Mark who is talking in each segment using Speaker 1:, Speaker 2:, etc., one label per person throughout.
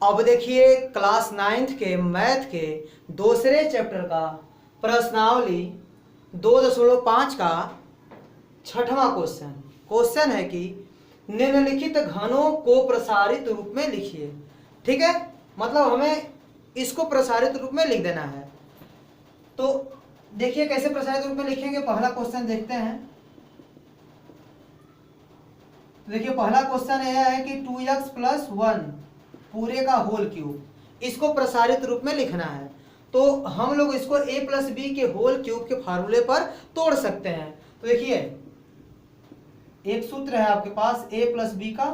Speaker 1: अब देखिए class 9th के मैथ के दूसरे चैप्टर का प्रश्नावली 2.5 का छठवां क्वेश्चन है कि निम्नलिखित घनों को प्रसारित रूप में लिखिए। ठीक है, मतलब हमें इसको प्रसारित रूप में लिख देना है। तो देखिए कैसे प्रसारित रूप में लिखेंगे। पहला क्वेश्चन देखते हैं। देखिए पहला क्वेश्चन यह है कि 2x + 1 पूरे का होल क्यूब, इसको प्रसारित रूप में लिखना है। तो हम लोग इसको a + b के होल क्यूब के फार्मूले पर तोड़ सकते हैं। तो देखिए एक सूत्र है आपके पास, a + b का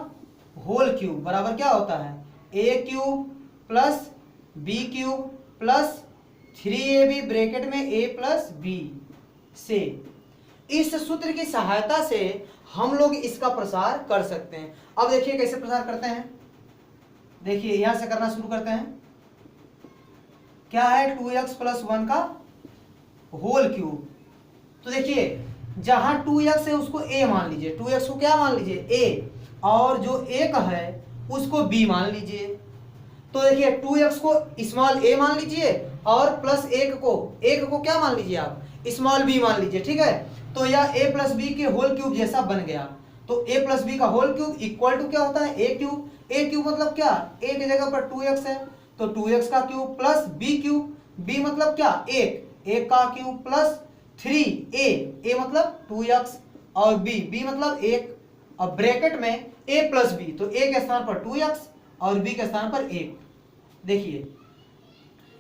Speaker 1: होल क्यूब बराबर क्या होता है, a³ + b³ + 3ab ब्रैकेट में a + b से। इस सूत्र की सहायता से हम लोग इसका प्रसार कर सकते हैं। अब देखिए कैसे प्रसार करते हैं। देखिए यहां से करना शुरू करते हैं। क्या है 2x + 1 का होल क्यूब। तो देखिए जहां 2x है उसको a मान लीजिए, 2x को क्या मान लीजिए a, और जो a का है उसको b मान लीजिए। तो देखिए 2x को स्मॉल a मान लीजिए और प्लस 1 को क्या मान लीजिए आप, स्मॉल b मान लीजिए। ठीक है, तो यह a + b के होल क्यूब जैसा बन गया। तो a + b का होल क्यूब इक्वल टू क्या होता है, a³ मतलब क्या, a की जगह पर 2x है तो 2x का क्यूब प्लस b³, b मतलब क्या 1 का क्यूब प्लस 3a मतलब 2x और b मतलब 1। अब ब्रैकेट में a + b, तो a के स्थान पर 2x और b के स्थान पर 1। देखिए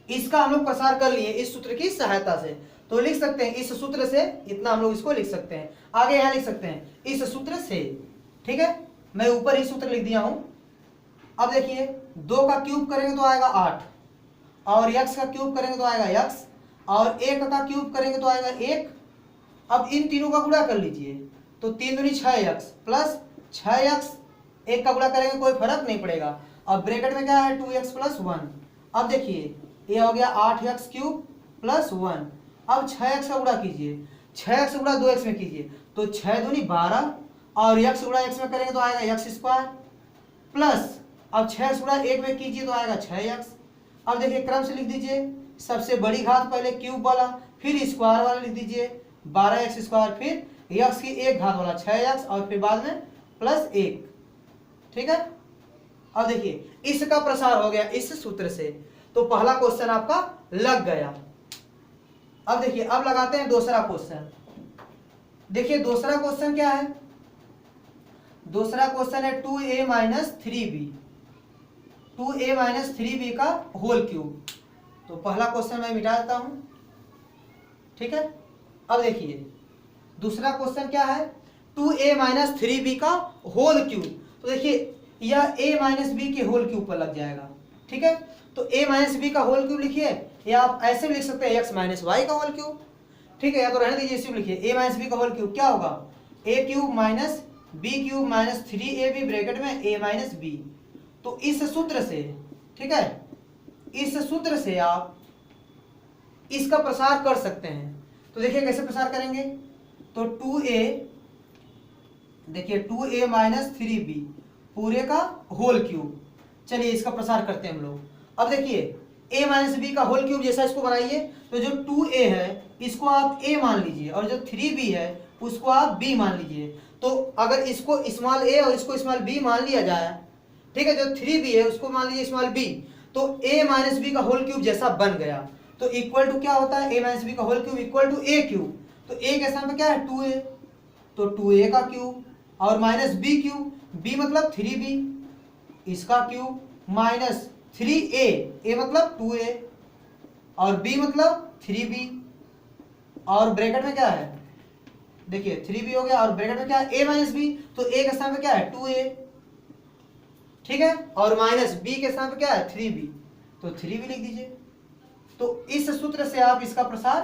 Speaker 1: इसका हम लोग प्रसार कर लिए इस सूत्र की सहायता से। तो लिख सकते हैं इस सूत्र से, इतना हम लोग इसको लिख सकते हैं। आगे यहां लिख सकते हैं इस सूत्र से। ठीक है, मैं ऊपर ही सूत्र लिख दिया हूं। अब देखिए 2 का क्यूब करेंगे तो आएगा 8, और x का क्यूब करेंगे तो आएगा x, और 1 का क्यूब करेंगे तो आएगा 1। अब इन तीनों का गुणा कर लीजिए, तो 3 दूनी 6x प्लस 6x, 1 का गुणा करेंगे कोई फर्क नहीं पड़ेगा। अब ब्रैकेट में क्या है 2x + 1। अब देखिए ये हो गया 8x³ + 1। अब 6x का गुणा कीजिए, 6x गुणा 2x में कीजिए तो 6 दूनी 12, और x गुणा x में करेंगे तो आएगा x² प्लस, अब 6x गुणा 1 में कीजिए तो आएगा 6x। अब देखिए क्रम से लिख दीजिए, सबसे बड़ी घात पहले क्यूब वाला, फिर स्क्वायर वाला लिख दीजिए 12x², फिर x की 1 घात वाला 6x, और फिर बाद में प्लस 1। ठीक है, अब देखिए इसका प्रसार हो गया इस सूत्र से। तो पहला क्वेश्चन आपका लग गया। अब देखिए अब लगाते हैं दूसरा क्वेश्चन। देखिए दूसरा क्वेश्चन क्या है, दूसरा क्वेश्चन है 2a - 3b, 2a - 3b का होल क्यूब। तो पहला क्वेश्चन मैं मिटा देता हूं। ठीक है, अब देखिए दूसरा क्वेश्चन क्या है, 2a - 3b का होल क्यूब। तो देखिए यह a - b के होल क्यूब पर लग जाएगा। ठीक है, तो a - b का होल क्यूब लिखिए, या आप ऐसे भी लिख सकते हैं x - y का होल क्यूब। ठीक है, या तो रहने दीजिए, इसी में लिखिए a - b का होल क्यूब क्या होगा, a³ - b³ - 3ab ब्रैकेट में a - b। तो इस सूत्र से, ठीक है, इस सूत्र से आप इसका प्रसार कर सकते हैं। तो देखिए कैसे प्रसार करेंगे। तो 2a, देखिए 2a - 3b पूरे का होल क्यूब। चलिए इसका प्रसार करते हैं हम लोग। अब देखिए a - b का होल क्यूब जैसा इसको बनाइए, तो जो 2a है इसको आप a मान लीजिए, और जो 3b है उसको आप b मान लीजिए। तो अगर इसको स्मॉल a और इसको स्मॉल b मान लिया जाए, ठीक है, जो 3b है उसको मान लीजिए स्मॉल b, तो a - b का होल क्यूब जैसा बन गया। तो इक्वल टू क्या होता है, a - b का whole cube equal to a³। तो a के स्थान पर क्या है 2a, तो 2a का क्यूब और माइनस b³ b मतलब 3b, इसका क्यूब माइनस 3a, a मतलब 2a और b मतलब 3b, और ब्रैकेट में क्या है, देखिए 3b हो गया और ब्रैकेट में क्या है a - b, तो a के स्थान पे क्या है 2a। ठीक है, और माइनस b के स्थान पे क्या है 3b, तो 3b लिख दीजिए। तो इस सूत्र से आप इसका प्रसार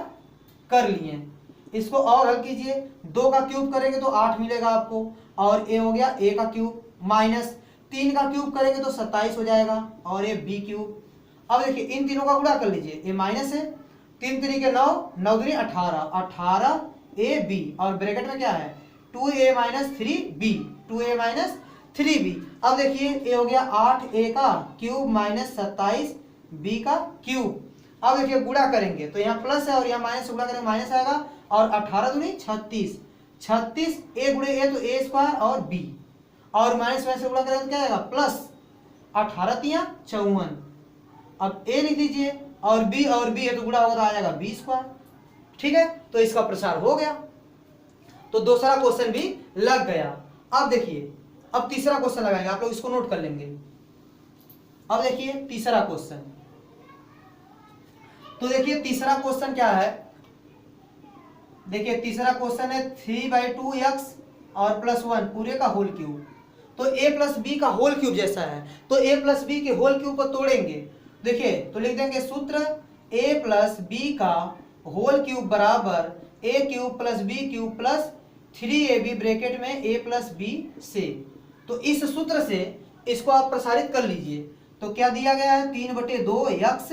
Speaker 1: कर लिए। इसको और हल कीजिए, 2 का क्यूब करेंगे तो 8 मिलेगा आपको, और a हो गया a का क्यूब, माइनस 3 का क्यूब करेंगे तो 27 हो जाएगा, और ये b³। अब देखिए इन तीनों का गुणा कर लीजिए, ये माइनस है, 3 3 के 9, 9 दूनी 18, 18ab, और ब्रैकेट में क्या है 2a - 3b, 2a - 3b। अब देखिए ये हो गया 8a का क्यूब माइनस 27b का क्यूब। अब देखिए गुणा करेंगे तो यहाँ प्लस है और यहाँ माइनस, गुणा करेंगे माइनस आएगा, और 18 दूनी 36, 36 a गुणे a तो a स्क्वायर और b, और माइनस माइनस से गुणा करेंगे तो क्या आएगा प्लस 18 तिया 54। अब a लिख दीजिए और b है तो गुणा होगा तो आ जाएगा b स्क्वायर। ठीक है, तो इसका प्रसार हो गया, तो दूसरा क्वेश्चन भी लग गया। अब देखिए अब तीसरा क्वेश्चन लगाएंगे, आप लोग इसको नोट कर लेंगे। अब देखिए तीसरा क्वेश्चन, तो देखिए तीसरा क्वेश्चन क्या है, देखिए तीसरा क्वेश्चन है 3/2x और +1 पूरे का होल क्यूब। तो a प्लस बी का होल क्यूब जैसा है, तो a प्लस बी के होल क्यूब को तोड़ेंगे। देखिए तो लिख देंगे सूत्र a प्लस बी का होल क्यूब बराबर a cube plus b cube plus 3ab bracket में a प्लस बी से। तो इस सूत्र से इसको आप प्रसारित कर लीजिए। तो क्या दिया गया है 3/2x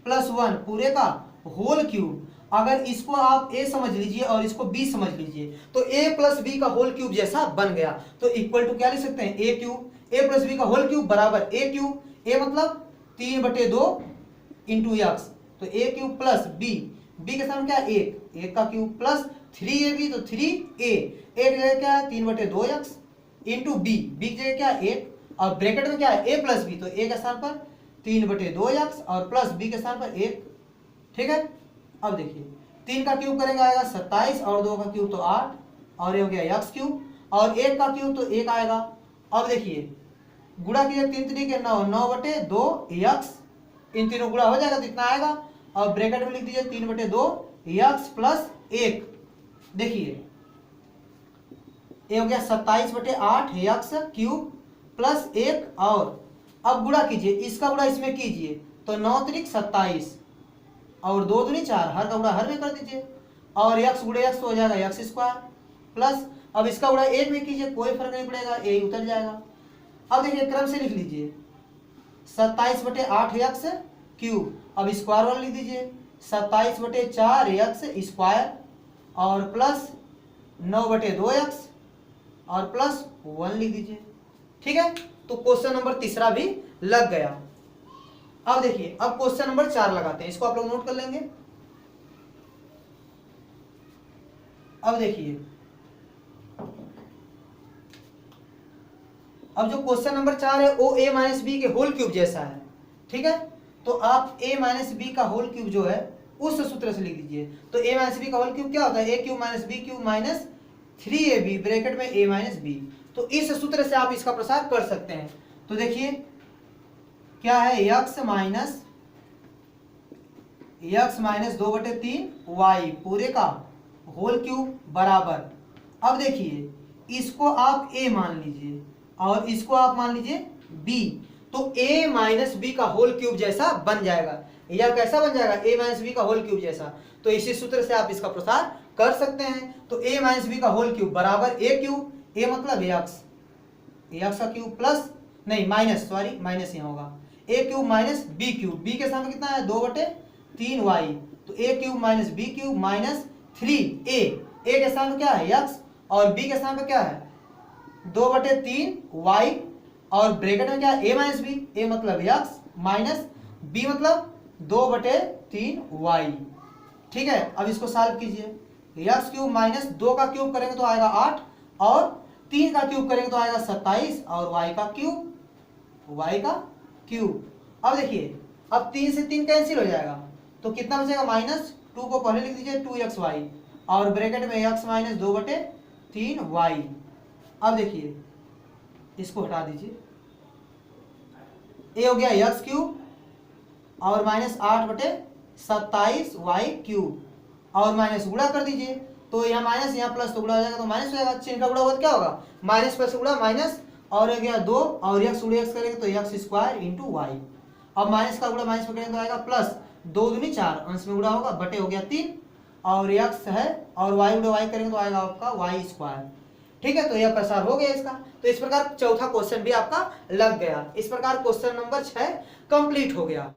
Speaker 1: + 1 पूरे का होल क्यूब। अगर इसको आप a समझ लीजिए और इसको b समझ लीजिए तो a प्लस बी का होल क्यूब जैसा बन गया। तो इक्वल टू क्या लिख सकते हैं a cube, a plus b का होल क्यूब बराबर a क्यूब, a मतलब 3/2 इंटू x, तो a क्यूब प्लस b के सामने क्या है 1 का क्यूब प्लस 3ab तो 3a, a की जगह क्या है 3/2x इंटू b की जगह क्या है 1, और ब्रैकेट में क्या है a प्लस बी, तो a के स्थान पर 3/2x और प्लस b के स्थान पर 1। ठीक है, अब देखिए 3 का क्यूब करेंगे आएगा 27 और 2 का क्यूब तो 8, और ये हो गया x क्यूब, और 1 का क्यूब तो 1 आएगा। अब देखिए गुणा कीजिए 3 3 के 9, 9/2x, इन तीनों गुणा हो जाएगा तो इतना आएगा, और ब्रैकेट में लिख दीजिए 3/2x प्लस 1। देखिए ये हो गया 27/8x क्यूब प्लस 1, और अब गुणा कीजिए, इसका गुणा इसमें कीजिए तो 9 त्रिक 27 और 2 दूनी 4, हर का गुणा हर में कर दीजिए, और x गुणे x तो हो जाएगा x स्क्वायर प्लस, अब इसका गुणा 1 में कीजिए कोई फर्क नहीं पड़ेगा, a उतर जाएगा। अब देखिए क्रम से लिख लीजिए 27/8x क्यूब, अब स्क्वायर वाला लिख दीजिए 27/4x स्क्वायर और प्लस 9/2x और प्लस 1 लिख दीजिए। ठीक है, तो क्वेश्चन नंबर तीसरा भी लग गया। अब देखिए अब क्वेश्चन नंबर 4 लगाते हैं, इसको आप लोग नोट कर लेंगे। अब देखिए अब जो क्वेश्चन नंबर 4 है वो a माइनस बी के होल क्यूब जैसा है। ठीक है, तो आप a माइनस बी का होल क्यूब जो है उस सूत्र से लिख दीजिए। तो a माइनस बी का होल क्यूब क्या होता है a cube minus b cube minus 3ab bracket में a माइनस बी। तो इस सूत्र से आप इसका प्रसार कर सकते हैं। तो देखिए क्या है x माइनस 2/3y पूरे का होल क्यूब बराबर, अब देखिए इसको आप a मान लीजिए और इसको आप मान लीजिए b, तो a माइनस बी का होल क्यूब जैसा बन जाएगा। यह कैसा बन जाएगा a माइनस बी का होल क्यूब जैसा। तो इसी सूत्र से आप इसका प्रसार कर सकते हैं। तो a माइनस बी का होल क्यूब बराबर a क्यूब, a मतलब x का क्यूब प्लस नहीं माइनस, सॉरी माइनस यहाँ होगा a cube minus b cube, b के सामने कितना है 2/3y, तो a cube minus b cube minus 3a, a के सामने क्या है x और b के सामने क्या है 2/3y, और ब्रैकेट में क्या है a माइनस बी, a मतलब x माइनस b मतलब 2/3y। ठीक है, अब इसको सॉल्व कीजिए, x क्यूब माइनस 2 का क्यूब करेंगे तो आएगा 8, और 3 का क्यूब करेंगे तो आएगा 27, और y का क्यूब। अब देखिए अब 3 से 3 कैंसिल हो जाएगा तो कितना बचेगा -2 को पहले लिख दीजिए 2xy, और ब्रैकेट में x माइनस 2/3y। अब देखिए इसको हटा दीजिए, a हो गया x क्यूब और माइनस 8/27y क्यूब, और माइनस गुणा कर दीजिए, तो यहाँ माइनस यहाँ प्लस तो गुणा हो जाएगा तो माइनस हो जाएगा, चिन्ह का गुणा होगा तो क्या होगा माइनस प्लस गुणा माइनस, और हो गया 2 और x गुणे x करेंगे तो x स्क्वायर इंटू वाई। अब माइनस का गुणा माइनस में करेंगे तो आएगा प्लस 2 दूनी 4, अंश में गुणा होगा बटे हो गया 3, और x है और y गुणे y करेंगे तो आएगा आपका y स्क्वायर। ठीक है, तो यह प्रसार हो गया इसका। तो इस प्रकार चौथा क्वेश्चन भी आपका लग गया। इस प्रकार क्वेश्चन नंबर 6 कंप्लीट हो गया।